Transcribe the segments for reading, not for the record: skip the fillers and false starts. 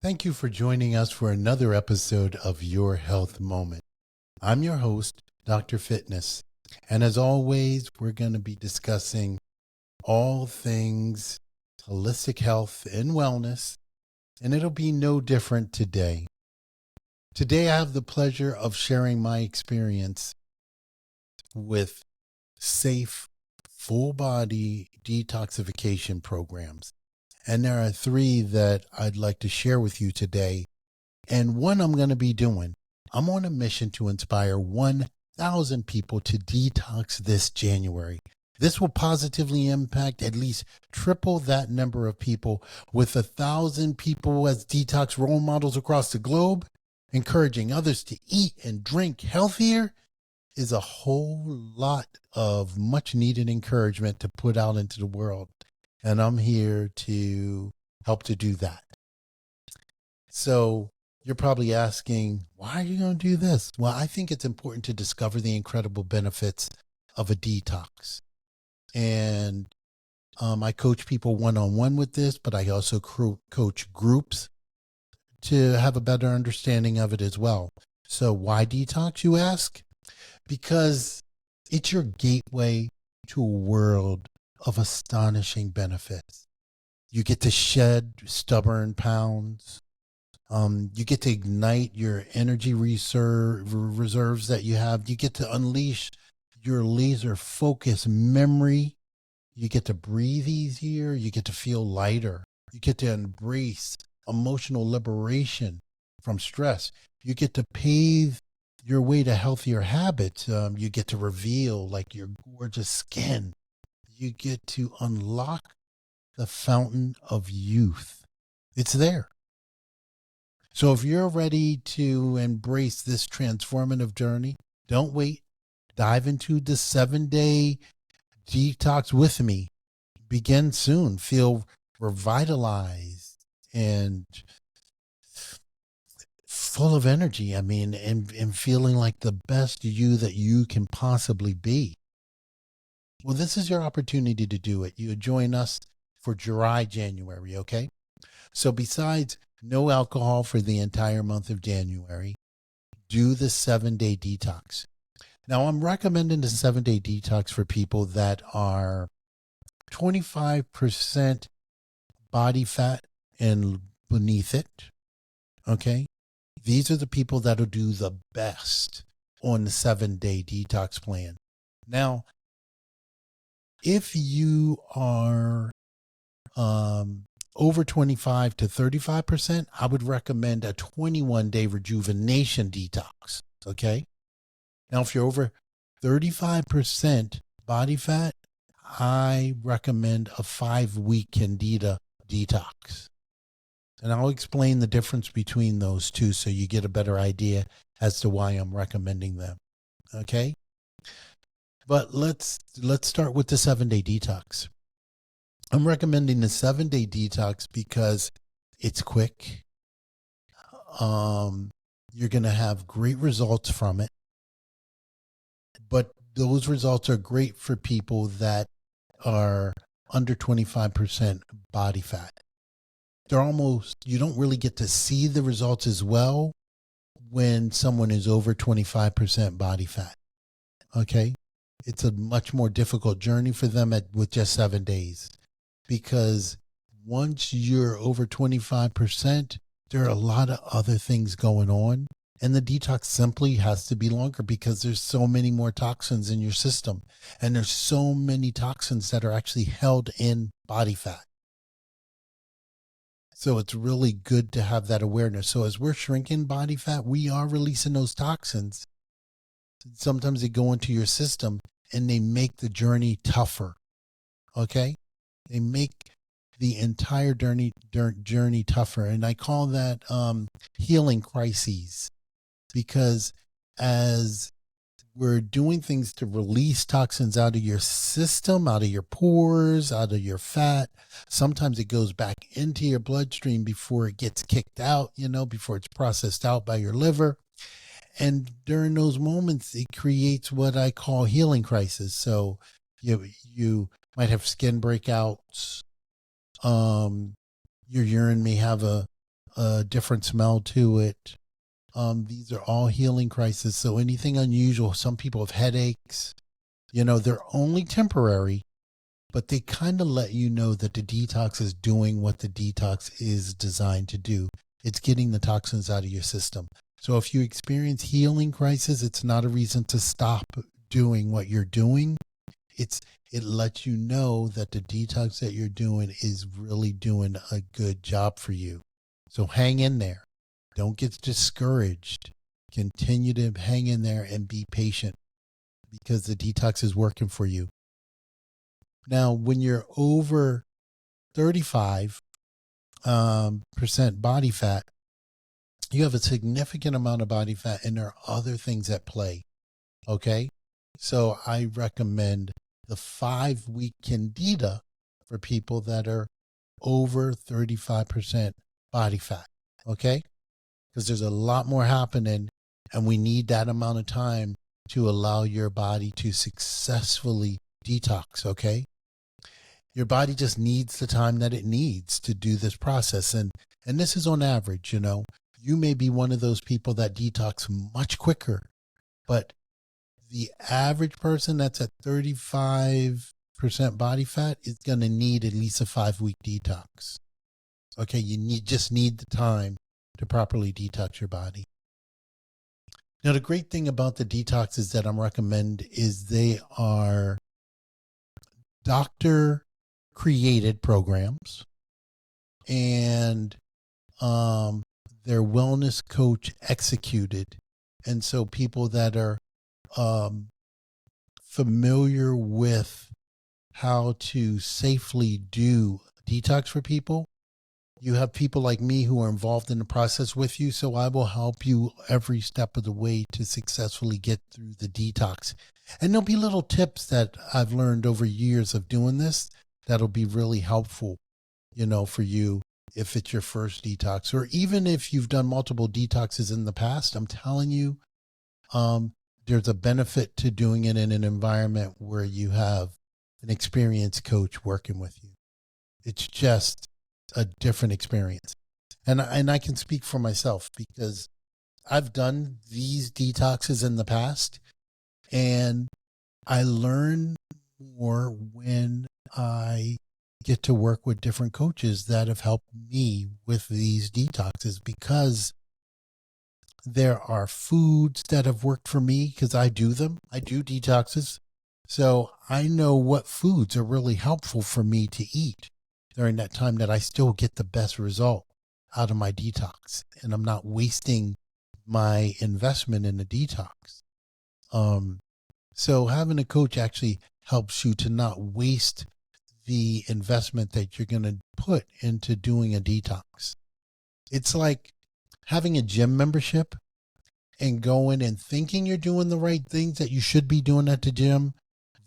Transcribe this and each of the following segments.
Thank you for joining us for another episode of Your Health Moment. I'm your host, Dr. Fitness. And as always, we're going to be discussing all things holistic health and wellness, and it'll be no different today. Today, I have the pleasure of sharing my experience with safe, full body detoxification programs. And there are three that I'd like to share with you today. And one I'm going to be doing. I'm on a mission to inspire 1,000 people to detox this January. This will positively impact at least triple that number of people, with 1,000 people as detox role models across the globe. Encouraging others to eat and drink healthier is a whole lot of much needed encouragement to put out into the world. And I'm here to help to do that. So you're probably asking, why are you going to do this? Well, I think it's important to discover the incredible benefits of a detox. And I coach people one-on-one with this, but I also coach groups to have a better understanding of it as well. So why detox, you ask? Because it's your gateway to a world of astonishing benefits. You get to shed stubborn pounds. You get to ignite your energy reserves that you have. You get to unleash your laser focus memory. You get to breathe easier. You get to feel lighter. You get to embrace emotional liberation from stress. You get to pave your way to healthier habits. You get to reveal like your gorgeous skin. You get to unlock the fountain of youth. It's there. So if you're ready to embrace this transformative journey, don't wait. Dive into the 7-day detox with me. Begin soon. Feel revitalized and full of energy. And feeling like the best you that you can possibly be. Well, this is your opportunity to do it. You join us for dry January, okay? So besides no alcohol for the entire month of January, do the 7-day detox. Now, I'm recommending the 7-day detox for people that are 25% body fat and beneath it, okay? These are the people that'll do the best on the 7-day detox plan. Now, if you are over 25 to 35%, I would recommend a 21-day rejuvenation detox, okay? Now, if you're over 35% body fat, I recommend a 5-week Candida detox. And I'll explain the difference between those two so you get a better idea as to why I'm recommending them, okay? But let's start with the 7-day detox. I'm recommending the 7-day detox because it's quick. You're going to have great results from it. But those results are great for people that are under 25% body fat. You don't really get to see the results as well when someone is over 25% body fat. Okay? It's a much more difficult journey for them with just 7 days, because once you're over 25%, there are a lot of other things going on, and the detox simply has to be longer because there's so many more toxins in your system, and there's so many toxins that are actually held in body fat. So it's really good to have that awareness. So as we're shrinking body fat, we are releasing those toxins. Sometimes they go into your system and they make the journey tougher. Okay? They make the entire journey tougher. And I call that healing crises, because as we're doing things to release toxins out of your system, out of your pores, out of your fat, sometimes it goes back into your bloodstream before it gets kicked out, before it's processed out by your liver. And during those moments, it creates what I call healing crisis. So you might have skin breakouts. Your urine may have a a different smell to it. These are all healing crises. So anything unusual, some people have headaches, they're only temporary, but they kind of let you know that the detox is doing what the detox is designed to do. It's getting the toxins out of your system. So if you experience healing crisis, it's not a reason to stop doing what you're doing. It lets you know that the detox that you're doing is really doing a good job for you. So hang in there. Don't get discouraged. Continue to hang in there and be patient because the detox is working for you. Now, when you're over 35% body fat, you have a significant amount of body fat and there are other things at play. Okay. So I recommend the 5-week Candida for people that are over 35% body fat. Okay. Because there's a lot more happening and we need that amount of time to allow your body to successfully detox. Okay. Your body just needs the time that it needs to do this process. And this is on average, you may be one of those people that detox much quicker, but the average person that's at 35% body fat is going to need at least a 5-week detox. Okay. You just need the time to properly detox your body. Now, the great thing about the detoxes that I'm recommend is they are doctor created programs and they're wellness coach executed. And so people that are familiar with how to safely do detox for people. You have people like me who are involved in the process with you. So I will help you every step of the way to successfully get through the detox. And there'll be little tips that I've learned over years of doing this that'll be really helpful, for you if it's your first detox, or even if you've done multiple detoxes in the past. I'm telling you, there's a benefit to doing it in an environment where you have an experienced coach working with you. It's just a different experience. And I can speak for myself because I've done these detoxes in the past and I learn more when I get to work with different coaches that have helped me with these detoxes, because there are foods that have worked for me because I do them. I do detoxes. So I know what foods are really helpful for me to eat during that time that I still get the best result out of my detox. And I'm not wasting my investment in a detox. So having a coach actually helps you to not waste the investment that you're going to put into doing a detox. It's like having a gym membership and going and thinking you're doing the right things that you should be doing at the gym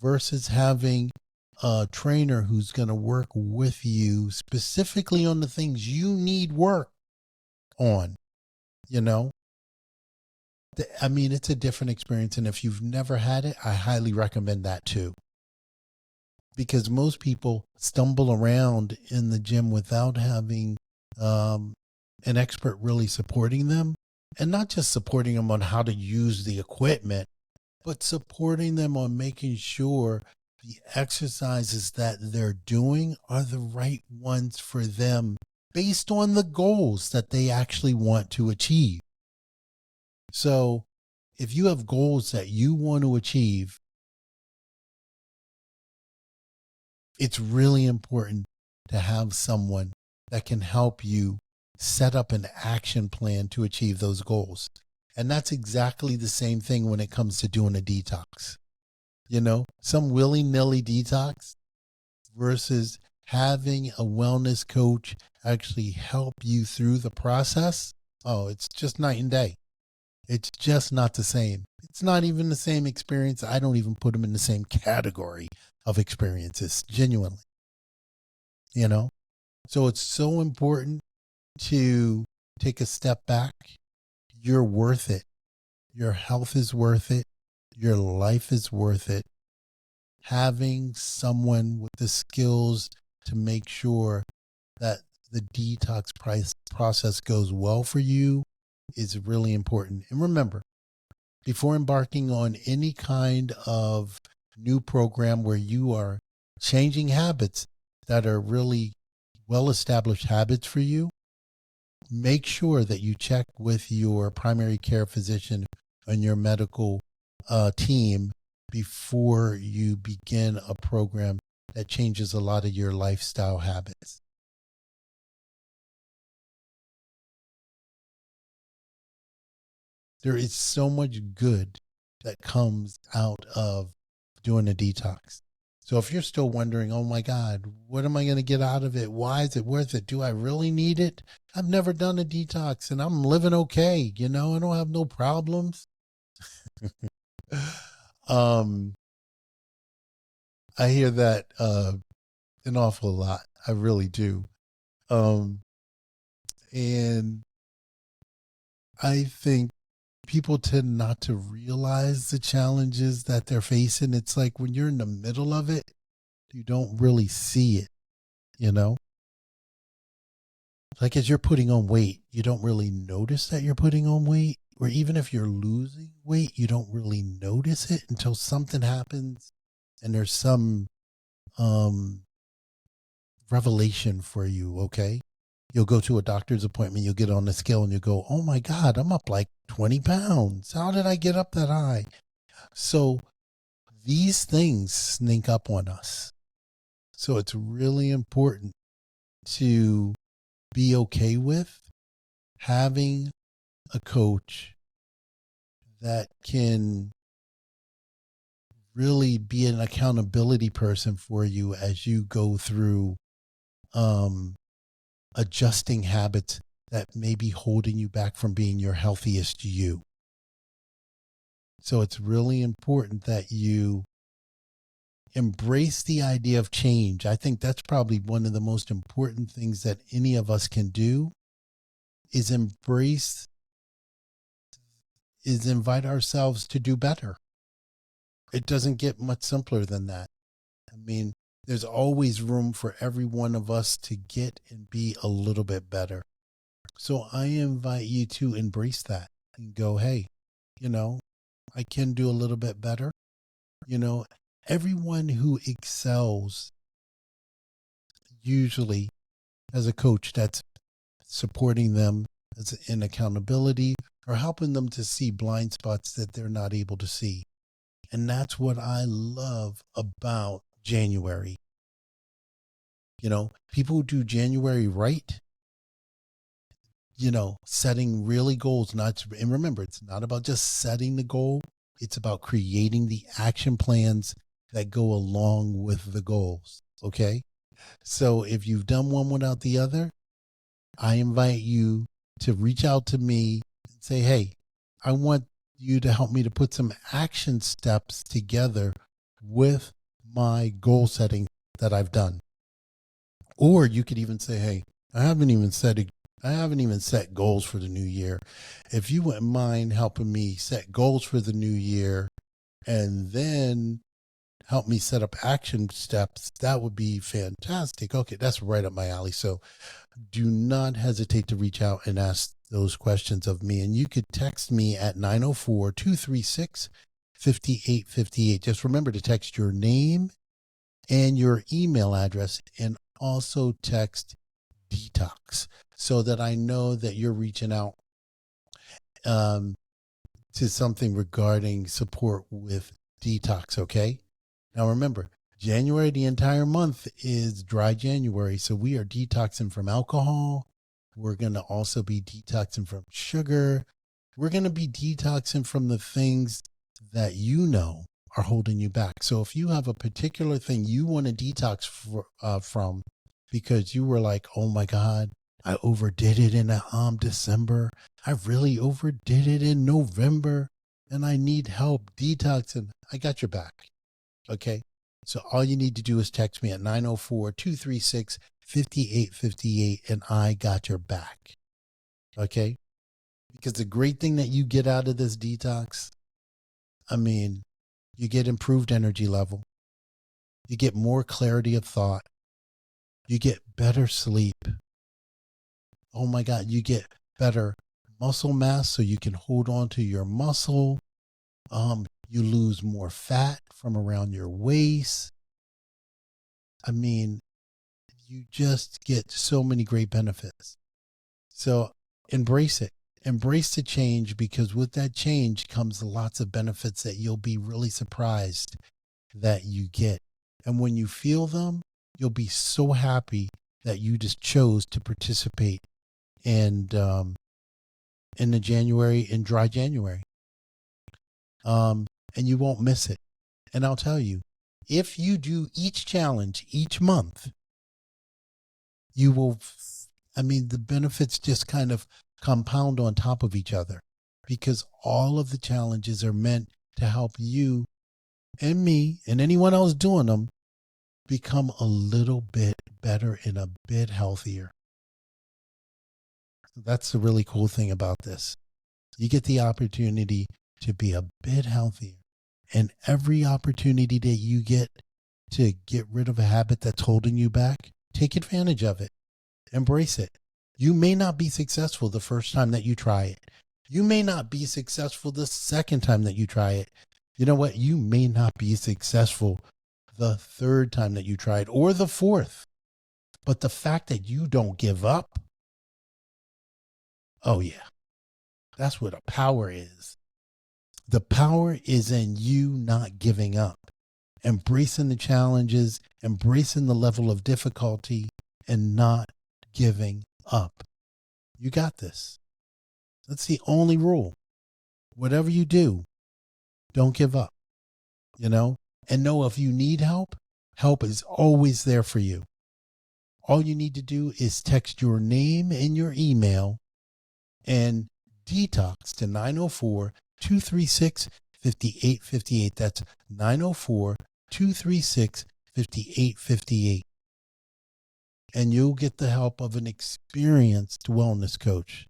versus having a trainer who's going to work with you specifically on the things you need work on, I mean, it's a different experience. And if you've never had it, I highly recommend that too. Because most people stumble around in the gym without having an expert really supporting them. And not just supporting them on how to use the equipment, but supporting them on making sure the exercises that they're doing are the right ones for them based on the goals that they actually want to achieve. So if you have goals that you want to achieve, it's really important to have someone that can help you set up an action plan to achieve those goals. And that's exactly the same thing when it comes to doing a detox. Some willy-nilly detox versus having a wellness coach actually help you through the process. Oh, it's just night and day. It's just not the same. It's not even the same experience. I don't even put them in the same category of experiences, genuinely. So it's so important to take a step back. You're worth it. Your health is worth it. Your life is worth it. Having someone with the skills to make sure that the detox process goes well for you is really important. And remember, before embarking on any kind of new program where you are changing habits that are really well established habits for you, make sure that you check with your primary care physician and your medical team before you begin a program that changes a lot of your lifestyle habits. There is so much good that comes out of doing a detox. So if you're still wondering, oh my God, what am I going to get out of it? Why is it worth it? Do I really need it? I've never done a detox and I'm living okay. I don't have no problems. I hear that an awful lot. I really do. And I think people tend not to realize the challenges that they're facing. It's like when you're in the middle of it, you don't really see it, you know? Like as you're putting on weight, you don't really notice that you're putting on weight. Or even if you're losing weight, you don't really notice it until something happens and there's some revelation for you, okay? You'll go to a doctor's appointment, you'll get on the scale and you go, oh my God, I'm up like 20 pounds. How did I get up that high? So these things sneak up on us. So it's really important to be okay with having a coach that can really be an accountability person for you as you go through adjusting habits that may be holding you back from being your healthiest you. So it's really important that you embrace the idea of change. I think that's probably one of the most important things that any of us can do is invite ourselves to do better. It doesn't get much simpler than that. I mean, there's always room for every one of us to get and be a little bit better. So I invite you to embrace that and go, hey, I can do a little bit better. Everyone who excels usually has a coach that's supporting them as in accountability or helping them to see blind spots that they're not able to see. And that's what I love about January. People who do January right, setting really goals, and remember, it's not about just setting the goal. It's about creating the action plans that go along with the goals. Okay. So if you've done one without the other, I invite you to reach out to me and say, hey, I want you to help me to put some action steps together with my goal setting that I've done. Or you could even say, hey, I haven't even set goals for the new year. If you wouldn't mind helping me set goals for the new year and then help me set up action steps, that would be fantastic. Okay, that's right up my alley. So do not hesitate to reach out and ask those questions of me. And you could text me at 904-236-5858. Just remember to text your name and your email address and also text detox so that I know that you're reaching out to something regarding support with detox. Okay. Now remember, January, the entire month is dry January. So we are detoxing from alcohol. We're going to also be detoxing from sugar. We're going to be detoxing from the things that are holding you back. So if you have a particular thing you want to detox from because you were like, oh my God, I overdid it in December. I really overdid it in November and I need help detoxing. I got your back. Okay. So all you need to do is text me at 904-236-5858 and I got your back. Okay. Because the great thing that you get out of this detox, you get improved energy level. You get more clarity of thought. You get better sleep. Oh my God, you get better muscle mass so you can hold on to your muscle. You lose more fat from around your waist. I mean, you just get so many great benefits. So embrace it. Embrace the change, because with that change comes lots of benefits that you'll be really surprised that you get. And when you feel them, you'll be so happy that you just chose to participate in in dry January. And you won't miss it. And I'll tell you, if you do each challenge each month, you will, the benefits just kind of compound on top of each other, because all of the challenges are meant to help you and me and anyone else doing them become a little bit better and a bit healthier. That's the really cool thing about this. You get the opportunity to be a bit healthier. And every opportunity that you get to get rid of a habit that's holding you back, take advantage of it. Embrace it. You may not be successful the first time that you try it. You may not be successful the second time that you try it. You know what? You may not be successful the third time that you try it, or the fourth. But the fact that you don't give up, oh yeah, that's where the power is. The power is in you not giving up, embracing the challenges, embracing the level of difficulty, and not giving up. You got this. That's the only rule. Whatever you do, don't give up, and know if you need help, help is always there for you. All you need to do is text your name and your email and detox to 904-236-5858. That's 904-236-5858. And you'll get the help of an experienced wellness coach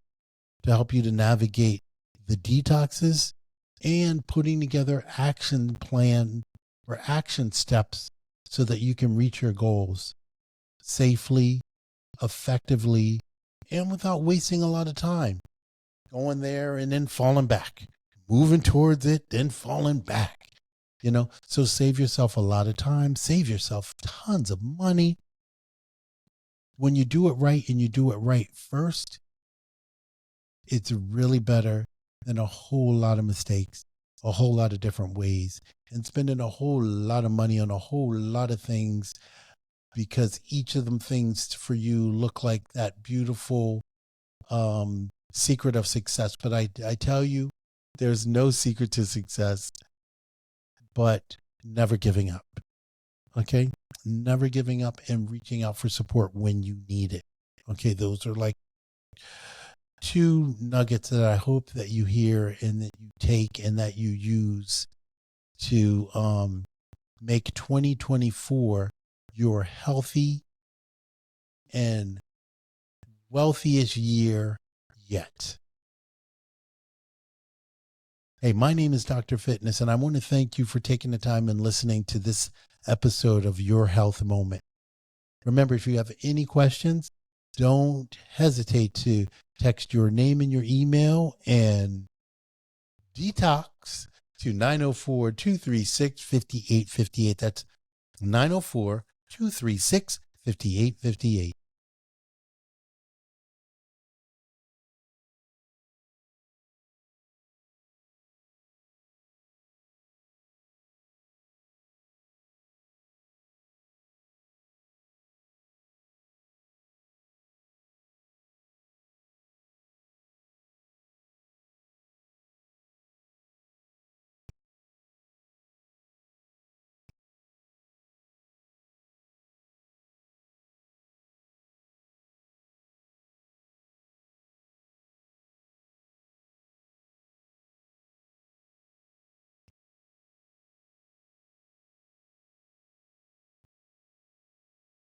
to help you to navigate the detoxes and putting together action plan or action steps so that you can reach your goals safely, effectively, and without wasting a lot of time going there and then falling back, moving towards it, then falling back. So save yourself a lot of time, save yourself tons of money. When you do it right, and you do it right first, it's really better than a whole lot of mistakes, a whole lot of different ways, and spending a whole lot of money on a whole lot of things, because each of them things for you look like that beautiful secret of success. But I tell you, there's no secret to success but never giving up. Okay? Never giving up and reaching out for support when you need it. Okay, those are like two nuggets that I hope that you hear and that you take and that you use to make 2024 your healthy and wealthiest year yet. Hey, my name is Dr. Fitness, and I want to thank you for taking the time and listening to this episode of Your Health Moment. Remember, if you have any questions, don't hesitate to text your name and your email and detox to 904-236-5858. That's 904-236-5858.